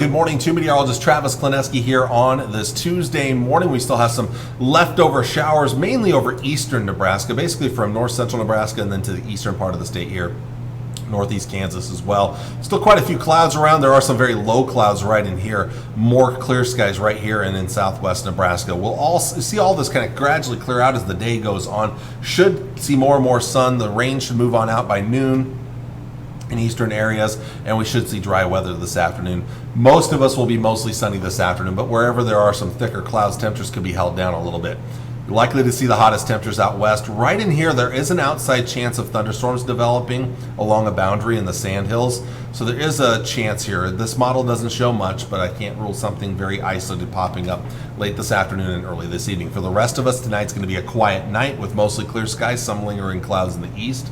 Good morning to meteorologist Travis Klineski here on this Tuesday morning. We still have some leftover showers, mainly over eastern Nebraska, basically from north central Nebraska and then to the eastern part of the state here, northeast Kansas as well. Still quite a few clouds around. There are some very low clouds right in here, more clear skies right here and in southwest Nebraska. We'll all see all this kind of gradually clear out as the day goes on. Should see more and more sun. The rain should move on out by noon in eastern areas, and we should see dry weather this afternoon. Most of us will be mostly sunny this afternoon, but wherever there are some thicker clouds, temperatures could be held down a little bit. You're likely to see the hottest temperatures out west. Right in here, there is an outside chance of thunderstorms developing along a boundary in the Sandhills, so there is a chance here. This model doesn't show much, but I can't rule something very isolated popping up late this afternoon and early this evening. For the rest of us, tonight's going to be a quiet night with mostly clear skies, some lingering clouds in the east.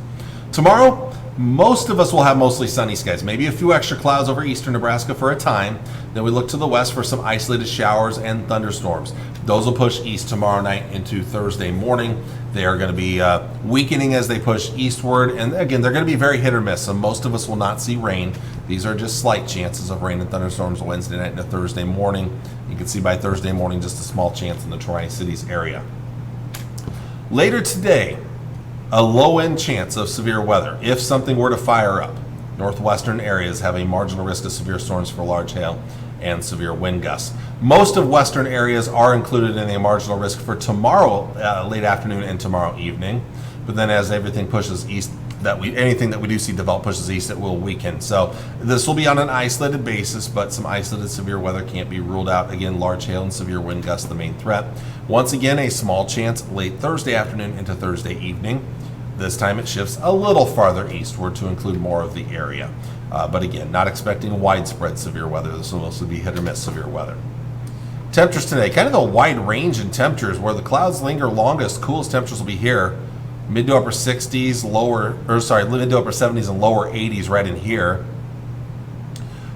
Tomorrow, most of us will have mostly sunny skies, maybe a few extra clouds over eastern Nebraska for a time. Then we look to the west for some isolated showers and thunderstorms. Those will push east tomorrow night into Thursday morning. They are going to be weakening as they push eastward. And again, they're going to be very hit or miss. So most of us will not see rain. These are just slight chances of rain and thunderstorms Wednesday night into Thursday morning. You can see by Thursday morning just a small chance in the Tri-Cities area. Later today, a low-end chance of severe weather if something were to fire up. Northwestern areas have a marginal risk of severe storms for large hail and severe wind gusts. Most of western areas are included in a marginal risk for tomorrow late afternoon and tomorrow evening. But then as everything pushes east, anything that we do see develop pushes east, it will weaken. So this will be on an isolated basis, but some isolated severe weather can't be ruled out. Again, large hail and severe wind gusts the main threat. Once again, a small chance late Thursday afternoon into Thursday evening. This time it shifts a little farther eastward to include more of the area. But again, not expecting widespread severe weather. This will mostly be hit or miss severe weather. Temperatures today, kind of a wide range in temperatures. Where the clouds linger longest, coolest temperatures will be here. Mid to upper 60s, mid to upper 70s and lower 80s right in here.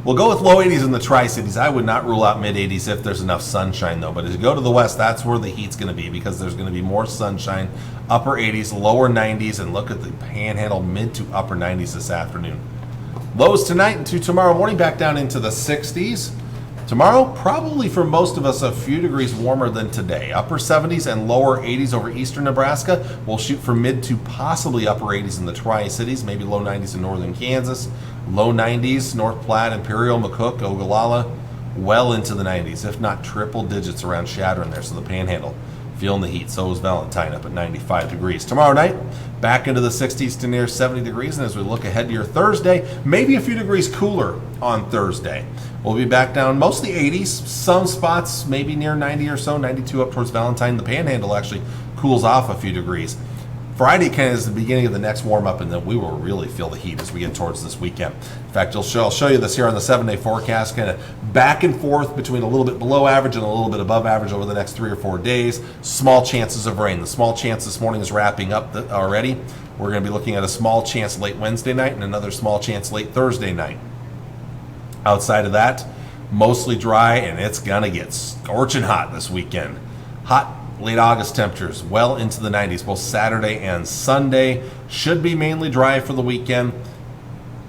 We'll go with low 80s in the Tri-Cities. I would not rule out mid 80s if there's enough sunshine though. But as you go to the west, that's where the heat's going to be because there's going to be more sunshine. Upper 80s, lower 90s, and look at the panhandle mid to upper 90s this afternoon. Lows tonight into tomorrow morning back down into the 60s. Tomorrow, probably for most of us, a few degrees warmer than today. Upper 70s and lower 80s over eastern Nebraska. We'll shoot for mid to possibly upper 80s in the Tri-Cities, maybe low 90s in northern Kansas. Low 90s, North Platte, Imperial, McCook, Ogallala, well into the 90s, if not triple digits around Chadron there, so the panhandle. Feeling the heat. So is Valentine up at 95 degrees. Tomorrow night, back into the 60s to near 70 degrees. And as we look ahead to your Thursday, maybe a few degrees cooler on Thursday. We'll be back down mostly 80s. Some spots maybe near 90 or so, 92 up towards Valentine. The panhandle actually cools off a few degrees. Friday kind of is the beginning of the next warm-up, and then we will really feel the heat as we get towards this weekend. In fact, I'll show you this here on the 7-day forecast, kind of back and forth between a little bit below average and a little bit above average over the next 3 or 4 days. Small chances of rain. The small chance this morning is wrapping up already. We're going to be looking at a small chance late Wednesday night and another small chance late Thursday night. Outside of that, mostly dry, and it's going to get scorching hot this weekend. Hot late August temperatures well into the 90s, both Saturday and Sunday. Should be mainly dry for the weekend.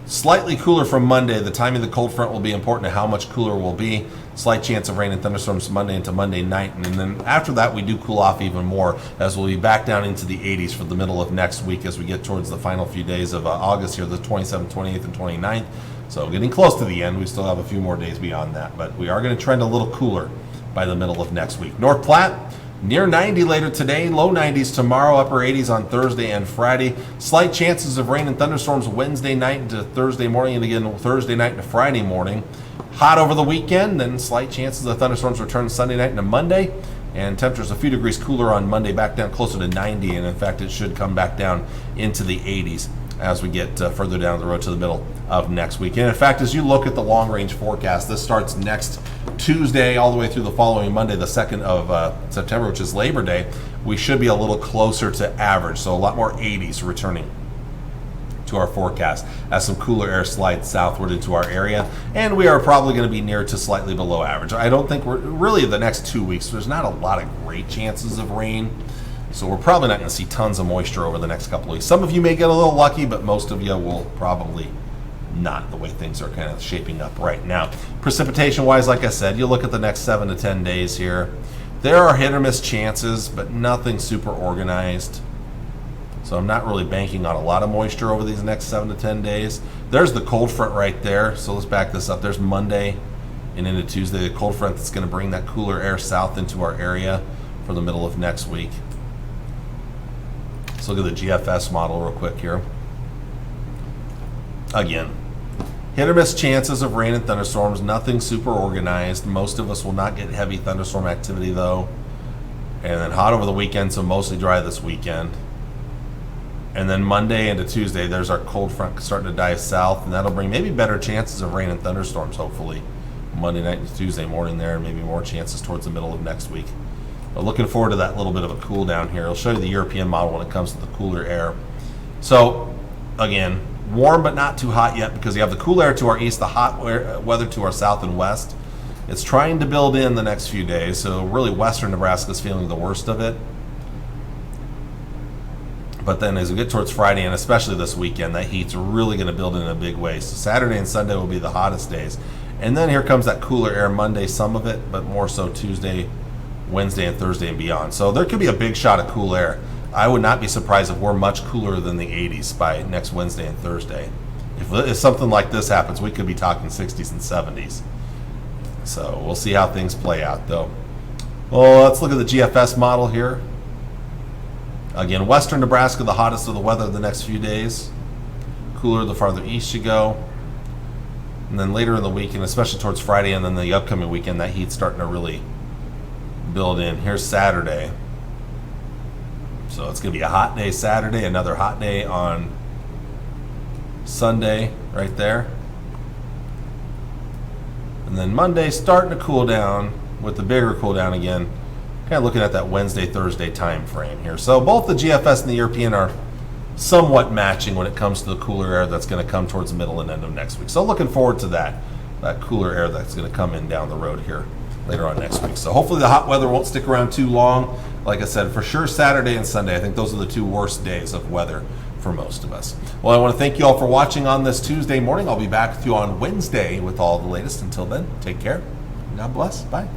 Slightly cooler from Monday. The timing of the cold front will be important to how much cooler will be. Slight chance of rain and thunderstorms Monday into Monday night. And then after that, we do cool off even more as we'll be back down into the 80s for the middle of next week as we get towards the final few days of August here, the 27th, 28th, and 29th. So getting close to the end. We still have a few more days beyond that, but we are going to trend a little cooler by the middle of next week. North Platte, near 90 later today, low 90s tomorrow, upper 80s on Thursday and Friday. Slight chances of rain and thunderstorms Wednesday night into Thursday morning, and again Thursday night into Friday morning. Hot over the weekend, then slight chances of thunderstorms return Sunday night into Monday. And temperatures a few degrees cooler on Monday, back down closer to 90, and in fact it should come back down into the 80s as we get further down the road to the middle of next week. And in fact, as you look at the long-range forecast, this starts next Tuesday all the way through the following Monday, the 2nd of September, which is Labor Day. We should be a little closer to average, so a lot more 80s returning to our forecast as some cooler air slides southward into our area, and we are probably going to be near to slightly below average. I don't think we're really the next 2 weeks. There's not a lot of great chances of rain. So we're probably not going to see tons of moisture over the next couple of weeks. Some of you may get a little lucky, but most of you will probably not the way things are kind of shaping up right now. Precipitation wise, like I said, you look at the next 7 to 10 days here. There are hit or miss chances, but nothing super organized. So I'm not really banking on a lot of moisture over these next 7 to 10 days. There's the cold front right there. So let's back this up. There's Monday and into Tuesday, the cold front that's going to bring that cooler air south into our area for the middle of next week. Let's look at the GFS model real quick here. Again, hit or miss chances of rain and thunderstorms, nothing super organized. Most of us will not get heavy thunderstorm activity though. And then hot over the weekend, so mostly dry this weekend. And then Monday into Tuesday, there's our cold front starting to dive south, and that'll bring maybe better chances of rain and thunderstorms, hopefully. Monday night and Tuesday morning there, and maybe more chances towards the middle of next week. But looking forward to that little bit of a cool down here. I'll show you the European model when it comes to the cooler air. So, again, warm but not too hot yet because you have the cool air to our east, the hot weather to our south and west. It's trying to build in the next few days, so really western Nebraska is feeling the worst of it. But then as we get towards Friday, and especially this weekend, that heat's really going to build in a big way. So Saturday and Sunday will be the hottest days. And then here comes that cooler air Monday, some of it, but more so Tuesday, Wednesday, and Thursday and beyond. So there could be a big shot of cool air. I would not be surprised if we're much cooler than the 80s by next Wednesday and Thursday. If something like this happens, we could be talking 60s and 70s. So we'll see how things play out, though. Well, let's look at the GFS model here. Again, western Nebraska, the hottest of the weather the next few days. Cooler the farther east you go. And then later in the week, and especially towards Friday and then the upcoming weekend, that heat's starting to really build in. Here's Saturday. So it's going to be a hot day Saturday, another hot day on Sunday right there. And then Monday starting to cool down with the bigger cool down again. Kind of looking at that Wednesday, Thursday time frame here. So both the GFS and the European are somewhat matching when it comes to the cooler air that's going to come towards the middle and end of next week. So looking forward to that cooler air that's going to come in down the road here later on next week. So hopefully the hot weather won't stick around too long. Like I said, for sure Saturday and Sunday, I think those are the two worst days of weather for most of us. Well, I want to thank you all for watching on this Tuesday morning. I'll be back with you on Wednesday with all the latest. Until then, take care. God bless. Bye.